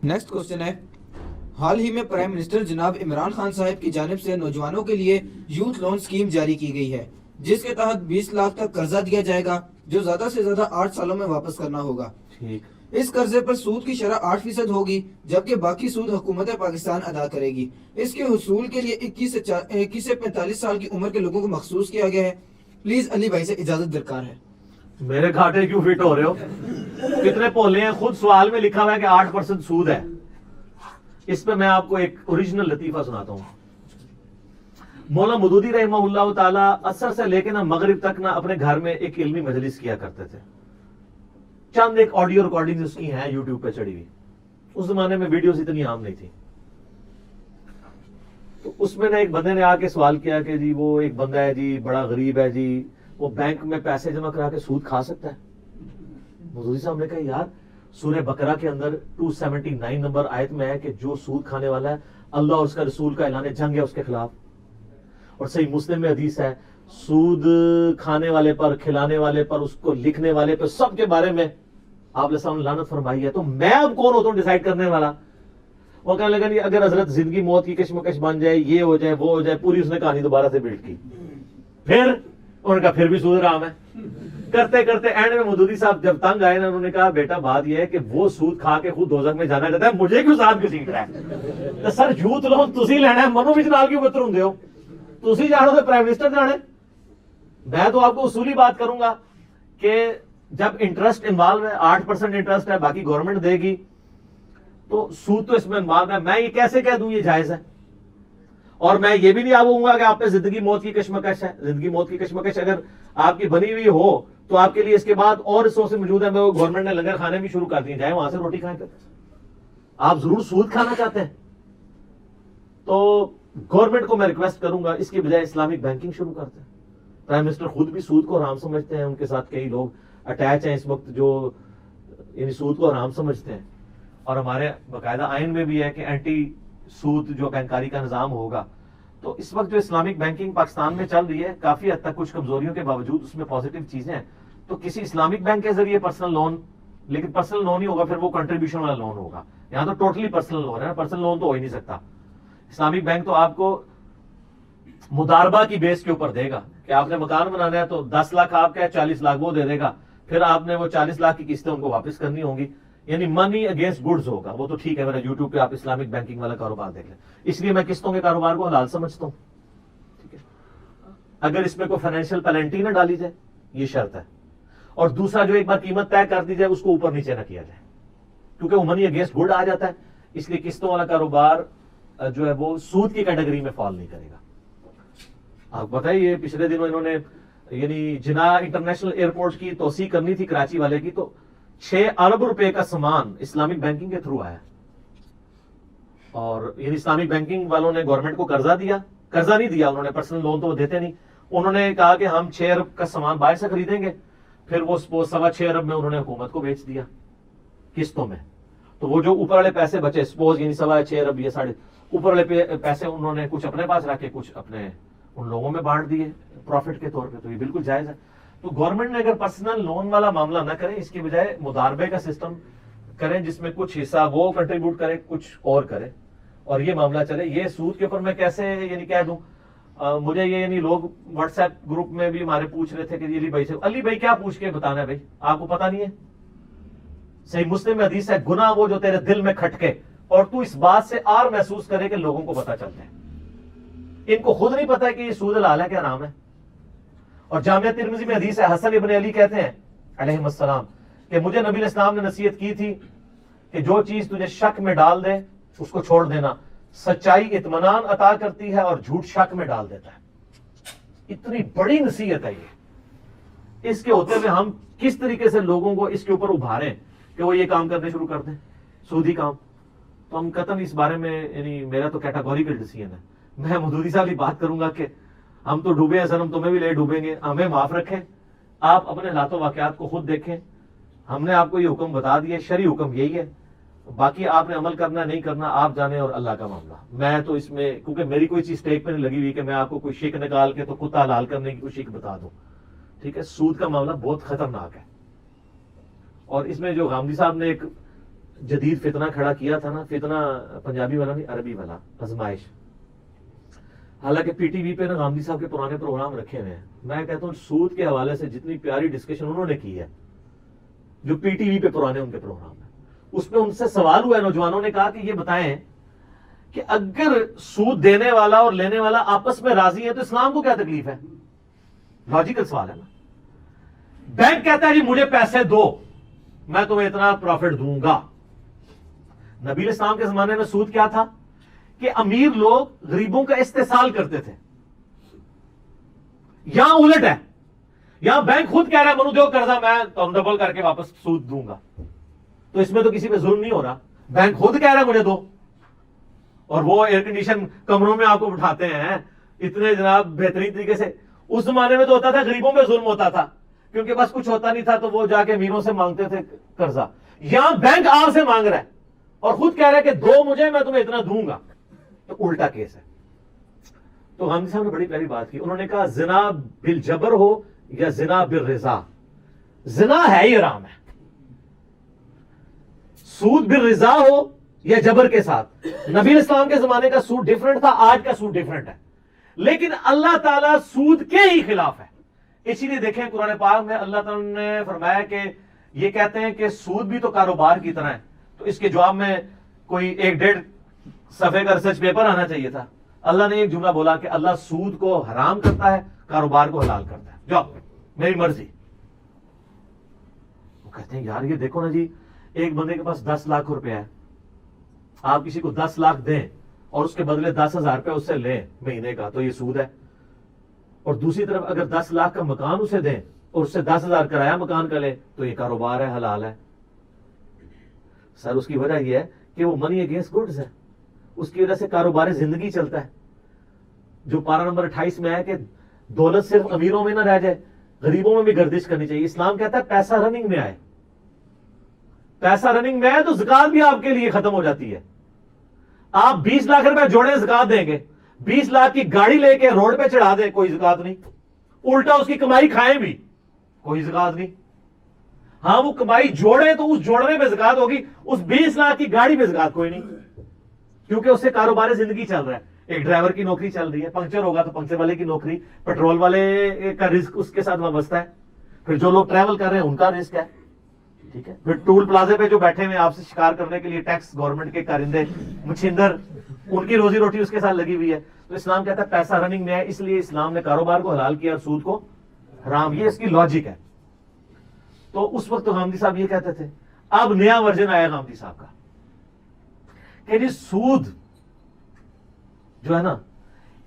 Next question है, हाल ही में prime minister जनाब इमरान खान साहब की जानिब से नौजवानों के लिए यूथ लोन स्कीम जारी की गई है, जिसके तहत 20 लाख तक कर्जा दिया जाएगा, जो ज्यादा से ज्यादा 8 सालों में वापस करना होगा। ठीक। इस कर्जे पर सूद की शरह 8% होगी, जबकि बाकी सूद हुकूमत पाकिस्तान अदा करेगी। इसके हुसूल के लिए 21 से 45 साल की उम्र के लोगों को मखसूस किया गया है। प्लीज अली भाई से इजाजत दरकार है। मेरे घाटे क्यों फिट हो रहे हो? कितने पोले हैं? खुद सवाल में लिखा हुआ है कि 8% सूद है। इस पे मैं आपको एक ओरिजिनल लतीफा सुनाता हूं। मौला मदूदी रहमहुल्लाह ताला असर से लेकर ना मगरिब तक ना अपने घर में एक इल्मी मजलिस किया करते थे। चंद एक ऑडियो रिकॉर्डिंग उसकी हैं यूट्यूब पे चढ़ी हुई। उस जमाने में वीडियोस इतनी आम नहीं थी। तो उसमें ना एक बंदे ने आके सवाल किया कि जी वो एक बंदा है जी, बड़ा गरीब है जी, वो बैंक में पैसे जमा करा के सूद खा सकता है? मदूदी साहब ने कहा यार, सूरह बकरा के अंदर 279 नंबर आयत में है कि जो सूद खाने वाला है, अल्लाह और उसका रसूल का ऐलान जंग है उसके खिलाफ। और सही मुस्लिम में हदीस है, सूद खाने वाले पर, खिलाने वाले पर, उसको लिखने वाले पर, सबके बारे में आप ने लानत फरमाई है। तो मैं अब कौन होता हूं डिसाइड करने वाला? वो कहने लगा नहीं, अगर हजरत जिंदगी मौत की कश्मकश बन जाए, ये हो जाए वो हो जाए, पूरी उसने कहानी दोबारा से बिल्ड की। फिर उनका फिर भी सूद हराम है। करते करते एंड में मदूदी साहब जब तंग आए ना, उन्होंने कहा बेटा बात यह है कि वो सूद खा के खुद दोजख में जाना चाहता है, मुझे क्यों साथ घसीट रहा है? तो सर यूथ लोन तुसी लेना है, मनु विच नाल क्यों बतर हुंदे हो? तुसी जानो तो प्राइम मिनिस्टर जाने। मैं तो आपको उसूली बात करूंगा कि जब इंटरेस्ट इन्वॉल्व है, 8% इंटरेस्ट है, बाकी गवर्नमेंट देगी, तो सूद तो इसमें इन्वॉल्व है। मैं ये कैसे कह दूं ये जायज है? और मैं ये भी नहीं आऊंगा कि आप पे जिंदगी मौत की कश्मकश है। जिंदगी मौत की कश्मकश अगर आपकी बनी हुई हो तो आपके लिए इसके बाद और रिसोर्सेज मौजूद है। गवर्नमेंट ने लंगर खाने भी शुरू कर दिए, जाए वहां से रोटी खाएं। आप जरूर सूद खाना चाहते हैं तो गवर्नमेंट को मैं रिक्वेस्ट करूंगा इसके बजाय इस्लामिक बैंकिंग शुरू करते हैं। प्राइम मिनिस्टर खुद भी सूद को हराम समझते हैं, उनके साथ कई लोग अटैच हैं इस वक्त जो इन सूद को हराम समझते हैं। और हमारे बाकायदा आइन में भी है कि एंटी सूद जो बैंकारी का निजाम होगा। तो इस वक्त जो इस्लामिक बैंकिंग पाकिस्तान में चल रही है, काफी हद तक कुछ कमजोरियों के बावजूद उसमें पॉजिटिव चीजें हैं। तो किसी इस्लामिक बैंक के जरिए पर्सनल लोन, लेकिन पर्सनल लोन ही होगा, फिर वो कंट्रीब्यूशन वाला लोन होगा। यहां तो टोटली पर्सनल लोन है ना, पर्सनल लोन तो हो ही नहीं सकता। इस्लामिक बैंक तो आपको मुदारबा की बेस के ऊपर देगा कि आपने मकान बनाना है तो 10 लाख आपका है, 40 लाख वो दे देगा, फिर आपने वो 40 लाख की किस्तें उनको वापस करनी होंगी, यानी मनी अगेंस्ट गुड्स होगा। वो तो ठीक है, मेरा यूट्यूब पे आप इस्लामिक बैंकिंग वाला कारोबार देख लें। इसलिए मैं किस्तों के कारोबार को हलाल समझता हूं। ठीक है, अगर इसमें कोई फाइनेंशियल पेनल्टी ना डाली जाए, ये शर्त है। और दूसरा, जो एक बार कीमत तय कर दी जाए उसको ऊपर नीचे ना किया जाए, क्योंकि वो मनी अगेंस्ट गुड आ जाता है। इसलिए किस्तों वाला कारोबार जो है वो सूद की कैटेगरी में फॉल नहीं करेगा। आपको पता है ये पिछले दिनों इन्होंने यानी जिना इंटरनेशनल एयरपोर्ट की तोसी करनी थी कराची वाले की, तो 6 अरब रुपए का सामान इस्लामिक बैंकिंग के थ्रू आया। और ये इस्लामिक बैंकिंग वालों ने गवर्नमेंट को कर्जा दिया, कर्जा नहीं दिया उन्होंने, पर्सनल लोन तो वो देते नहीं। उन्होंने कहा कि हम 6 अरब का सामान बाहर से खरीदेंगे, फिर वो 6.25 अरब में उन्होंने हुकूमत को बेच दिया किस्तों में। तो वो जो ऊपर वाले पैसे बचे, सपोज यानी 6.25 अरब या साढ़े, ऊपर वाले पैसे उन्होंने कुछ अपने पास रखे, कुछ अपने उन लोगों में बांट दिए प्रॉफिट के तौर पे। तो ये बिल्कुल जायज है। तो गवर्नमेंट ने अगर पर्सनल लोन वाला मामला ना करें, इसके बजाय मुदारबे का सिस्टम करें जिसमें कुछ हिस्सा वो कंट्रीब्यूट करे, कुछ और करे, और ये मामला चले। ये सूद के ऊपर मैं कैसे यानी कह दूं, मुझे ये यानी लोग व्हाट्सएप ग्रुप में भी हमारे पूछ रहे थे कि अली भाई से, अली भाई क्या पूछ के बताना है भाई, आपको पता नहीं है? सही मुस्लिम में हदीस है, गुनाह वो जो तेरे दिल में खटके और तू इस बात से आर महसूस करे कि लोगों को पता चलता है। इनको खुद नहीं पता है कि ये सूद हलाल है क्या हराम है। और जामिया तिरमिज़ी में हदीस है, हसन इब्न अली कहते हैं अलैहिस्सलाम कि मुझे नबी इस्लाम ने नसीहत की थी कि जो चीज तुझे शक में डाल दे उसको छोड़ देना। सच्चाई इत्मीनान अता करती है और झूठ शक में डाल देता है। इतनी बड़ी नसीहत है ये। इसके होते हुए हम किस तरीके से लोगों को इसके ऊपर उभारें कि वो ये काम करने शुरू कर दें, सूदी काम। तो हम कतन इस बारे में, यानी मेरा तो कैटेगोरिकल डिसीजन है। मैं मदूदी साहब की बात करूंगा कि हम तो डूबे हैं सनम, तुम्हें भी ले डूबेंगे, हमें माफ रखें। आप अपने लातो वाकयात को खुद देखें। हमने आपको ये हुक्म बता दिया, शरई हुक्म यही है, बाकी आपने अमल करना नहीं करना आप जाने और अल्लाह का मामला। मैं तो इसमें, क्योंकि मेरी कोई चीज स्टेक पे नहीं लगी हुई कि मैं आपको कोई शिक निकाल के तो कुत्ता हलाल करने की कोई शिक बता दूं। ठीक है, सूद का मामला बहुत खतरनाक है। और इसमें जो गांधी साहब ने एक जदीद फितना खड़ा किया था ना, फितना पंजाबी वाला नहीं, अरबी वाला, आजमाइश। हालांकि पीटीवी पे ना गांधी साहब के पुराने प्रोग्राम रखे हुए हैं, मैं कहता हूं सूद के हवाले से जितनी प्यारी डिस्कशन उन्होंने की है, जो पीटीवी पे पुराने उनके प्रोग्राम है, उसमें उनसे सवाल हुआ है, नौजवानों ने कहा कि ये बताएं कि अगर सूद देने वाला और लेने वाला आपस में राजी है तो इस्लाम को क्या तकलीफ है? लॉजिकल सवाल है ना। बैंक कहता है जी मुझे पैसे दो, मैं तुम्हें इतना प्रॉफिट दूंगा। नबी इस्लाम के जमाने में सूद क्या था कि अमीर लोग गरीबों का इस्तेसाल करते थे। यहां उलट है, यहां बैंक खुद कह रहा है मनु दो कर्जा, मैं तुम डबल करके वापस सूद दूंगा। तो इसमें तो किसी पे जुल्म नहीं हो रहा, बैंक खुद कह रहा है मुझे दो। और वो एयर कंडीशन कमरों में आपको बिठाते हैं इतने जनाब बेहतरीन तरीके से। उस जमाने में तो होता था गरीबों पे जुल्म होता था, क्योंकि बस कुछ होता नहीं था तो वो जाके अमीरों से मांगते थे कर्जा। यहां बैंक आपसे मांग रहा है और खुद कह रहा है कि दो मुझे, मैं तुम्हें इतना दूंगा। तो उल्टा केस है। तो गांधी साहब ने बड़ी प्यारी बात की, उन्होंने कहा जिना बिल जबर हो या जिना बिल रिजा, जिना है ही हराम है। सूद बिल रिजा हो या जबर के साथ। नबी इस्लाम के जमाने का सूद डिफरेंट था, आज का सूद डिफरेंट है, लेकिन अल्लाह ताला सूद के ही खिलाफ है। इसीलिए देखें कुरान पाक में अल्लाह ताला ने फरमाया कि ये कहते हैं कि सूद भी तो कारोबार की तरह है। तो इसके जवाब में कोई 1-1.5 सफे का रिसर्च पेपर आना चाहिए था। अल्लाह ने एक जुमला बोला कि अल्लाह सूद को हराम करता है, कारोबार को हलाल करता है, जाओ मेरी मर्जी। वो कहते हैं यार ये देखो ना जी, एक बंदे के पास 10 लाख रुपया है, आप किसी को 10 लाख दें और उसके बदले 10,000 रुपये उससे लें महीने का, तो ये सूद है। और दूसरी तरफ अगर 10 लाख का मकान उसे दें और उससे 10,000 किराया मकान का ले, तो ये कारोबार है, हलाल है। सर उसकी वजह यह है कि वो मनी अगेंस्ट गुड्स है, उसकी वजह से कारोबार जिंदगी चलता है। जो पारा नंबर 28 में है कि दौलत सिर्फ अमीरों में ना रह जाए, गरीबों में भी गर्दिश करनी चाहिए। इस्लाम कहता है पैसा रनिंग में आए, पैसा रनिंग में आए तो ज़कात भी आपके लिए खत्म हो जाती है। आप 20 लाख रुपए जोड़े ज़कात देंगे, 20 लाख की गाड़ी लेके रोड पे चढ़ा दे, कोई ज़कात नहीं। उल्टा उसकी कमाई खाएं भी, कोई ज़कात नहीं। हाँ वो कमाई जोड़े तो उस जोड़ने पे ज़कात होगी, उस 20 लाख की गाड़ी पे ज़कात कोई नहीं, क्योंकि उससे कारोबार जिंदगी चल रहा है। एक ड्राइवर की नौकरी चल रही है, पंक्चर होगा तो पंक्चर वाले की नौकरी, पेट्रोल वाले का रिस्क उसके साथ वाबस्ता है, फिर जो लोग ट्रैवल कर रहे हैं उनका रिस्क है, ठीक है। फिर टूल प्लाजे पे जो बैठे हुए आपसे शिकार करने के लिए टैक्स गवर्नमेंट के कारिंदे मछिंदर, उनकी रोजी रोटी उसके साथ लगी हुई है। तो इस्लाम कहता है पैसा रनिंग में है, इसलिए इस्लाम ने कारोबार को हलाल किया और सूद को हराम। ये इसकी लॉजिक है। तो उस वक्त तो गांधी साहब ये कहते थे। अब नया वर्जन आया गांधी साहब का कि जी सूद जो है ना,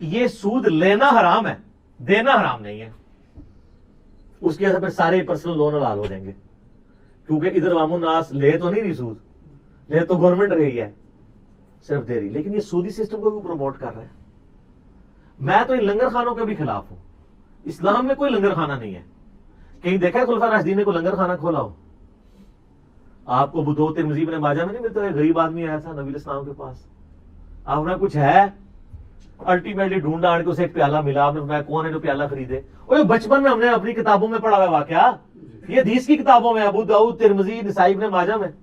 ये सूद लेना हराम है, देना हराम नहीं है। उसकी वजह से फिर सारे पर्सनल लोन हलाल हो जाएंगे, क्योंकि इधर वामुन्नास ले तो नहीं रही सूद, ले तो गवर्नमेंट रही है, सिर्फ दे रही। लेकिन ये सूदी सिस्टम को भी प्रमोट कर रहा है। मैं तो इन लंगर खानों के भी खिलाफ हूं। इस्लाम में कोई लंगर खाना नहीं है। कहीं देखा है खुलफा राशिदीन ने कोई लंगर खाना खोला हो? आपको बुदो तिरमिज़ी में माजा में नहीं मिलता है? गरीब आदमी आया था नबी इस्लाम के पास, आपने कुछ है, अल्टीमेटली ढूंढा, आने को उसे एक प्याला मिला, आपने मैं कौन है जो प्याला खरीदे? और बचपन में हमने अपनी किताबों में पढ़ा हुआ वाकया, ये हदीस की किताबों में, अबू दाऊद, तिरमिज़ी, नसाई, इब्न माजा में।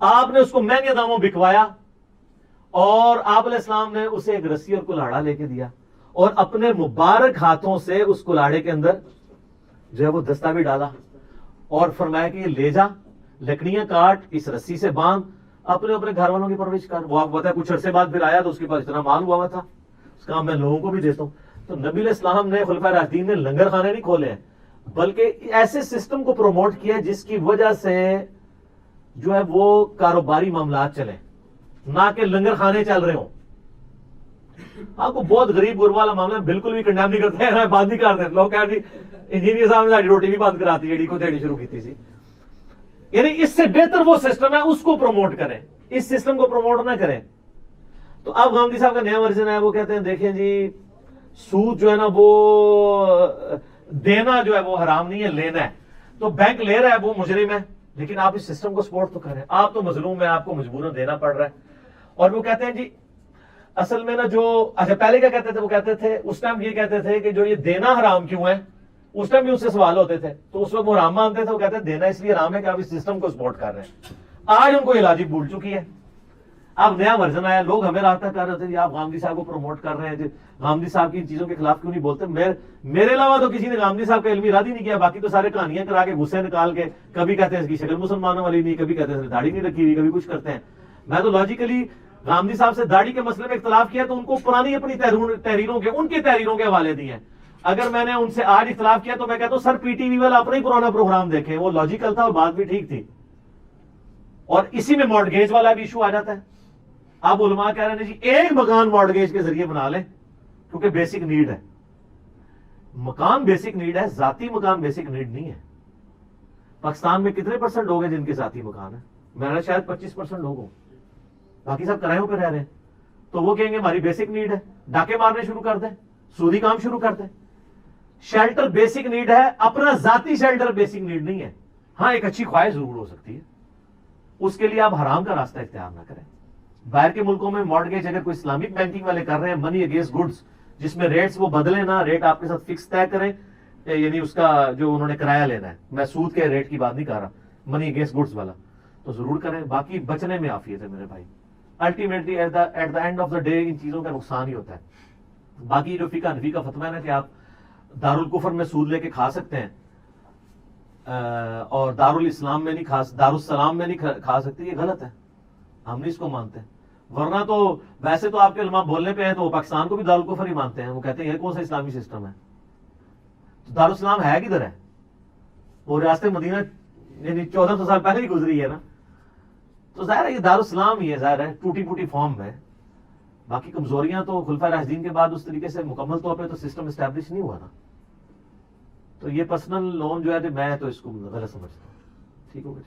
आपने उसको महंगे दामों बिकवाया और आप अलैहिस्सलाम ने उसे एक रस्सी और कुल्हाड़ा लेके दिया और अपने मुबारक हाथों से उस कुल्हाड़े के अंदर जो है वो दस्ता भी डाला और फरमाया कि ये ले जा, लकड़ियां काट, इस रस्सी से बांध, अपने अपने घर वालों की परवरिश कर। वो आपको पता है कुछ अरसे बाद फिर आया तो उसके पास इतना माल हुआ था, उसका मैं लोगों को भी देता हूं। तो नबी इस्लाम ने, खुलफा राशिदीन ने लंगर खाने नहीं खोले हैं, बल्कि ऐसे सिस्टम को प्रमोट किया जिसकी वजह से जो है वो कारोबारी मामलात चले, ना कि लंगर खाने चल रहे हो। आपको बहुत गरीब गुरबा वाला मामला बिल्कुल भी कंडेम नहीं करते हैं, बंद ही कर देते लोग। कह इंजीनियर साहब ने साड़ी रोटी भी बंद कराती है, को देनी शुरू की थी। यानी इससे बेहतर वो सिस्टम है, उसको प्रमोट करें, इस सिस्टम को प्रमोट ना करें। तो अब गांधी साहब का नया वर्जन है, वो कहते हैं देखें जी सूद जो है ना वो देना जो है वो हराम नहीं है, लेना है। तो बैंक ले रहा है वो मुजरिम है, लेकिन आप इस सिस्टम को सपोर्ट तो करें, आप तो मजलूम है, आपको मजबूरन देना पड़ रहा है। और वो कहते हैं जी असल में ना जो, अच्छा पहले क्या कहते थे, वो कहते थे उस टाइम ये कहते थे कि जो ये देना हराम क्यों है, उस टाइम भी उससे सवाल होते थे, तो उस वक्त वो हराम मानते थे, वो कहते देना इसलिए हराम है कि आप इस सिस्टम को सपोर्ट कर रहे हैं। आज उनको ये लॉजिक भूल चुकी है। अब नया वर्जन आया, लोग हमें रास्ता कर रहे थे, आप गांधी साहब को प्रमोट कर रहे हैं, गांधी साहब की इन चीजों के खिलाफ क्यों नहीं बोलते। मेरे अलावा तो किसी ने गांधी साहब का इल्मी इरादा ही नहीं किया, बाकी तो सारे कहानियां करा के गुस्से निकाल के, कभी कहते हैं इसकी शक्ल मुसलमानों वाली नहीं, कभी कहते हैं दाढ़ी नहीं रखी हुई, कभी कुछ करते हैं। मैं तो लॉजिकली गांधी साहब से दाढ़ी के मसले में इख्तलाफ किया तो उनको पुरानी अपनी तहरीरों के, उनकी तहरीरों के हवाले दिए। अगर मैंने उनसे आज इख्तलाफ किया तो मैं कहता हूं सर पीटीवी वाला अपना ही पुराना प्रोग्राम देखें, वो लॉजिकल था और बात भी ठीक थी। और इसी में मॉर्टगेज वाला भी इशू आ जाता है। अब उलमा कह रहे हैं जी एक मकान मॉर्टगेज के जरिए बना लें, क्योंकि बेसिक नीड है। मकान बेसिक नीड है, जाती मकान बेसिक नीड नहीं है। पाकिस्तान में कितने % लोग हैं जिनके जाती मकान है? मेरा शायद 25% लोग हो, बाकी सब किरायों पर रह रहे हैं। तो वो कहेंगे हमारी बेसिक नीड है, डाके मारने शुरू कर दें, सूदी काम शुरू कर दें। शेल्टर बेसिक नीड है, अपना जाती शेल्टर बेसिक नीड नहीं है। हां एक अच्छी ख्वाहिश जरूर हो सकती है, उसके लिए आप हराम का रास्ता इख्तियार ना करें। बाहर के मुल्कों में मॉर्टगेज अगर कोई इस्लामिक बैंकिंग वाले कर रहे हैं, मनी अगेंस्ट गुड्स, जिसमें रेट्स वो बदले ना, रेट आपके साथ फिक्स तय करें, यानी उसका जो उन्होंने किराया लेना है, मैं सूद के रेट की बात नहीं कर रहा, मनी अगेंस्ट गुड्स वाला, तो जरूर करें। बाकी बचने में आफियत है मेरे भाई। Ultimately at the end of the day in चीजों का नुकसान ही होता है। बाकी जो फिका हनफी का फतवा है ना कि आप दारुल कुफर में सूद लेके खा सकते हैं और दारुल इस्लाम में नहीं खा, दारुस्सलाम में नहीं खा सकते, ये गलत है, हम नहीं इसको मानते। वरना तो वैसे तो आपके उलमा बोलने पे हैं तो वो पाकिस्तान को भी दारुल कुफर ही मानते हैं। वो कहते हैं ये कौन सा इस्लामी सिस्टम है? तो दारुस्सलाम है किधर है? वो रास्ते मदीना यानी 1400 साल पहले ही गुजरी है ना। तो जाहिर है ये दारुस्सलाम ही है, जाहिर है टूटी फूटी फॉर्म में। बाकी कमजोरियां तो खुलफा राशिदीन के बाद उस तरीके से मुकम्मल तौर पे तो सिस्टम एस्टैब्लिश नहीं हुआ ना। तो ये पर्सनल लोन जो है मैं तो इसको गलत समझता हूँ। ठीक हो गया।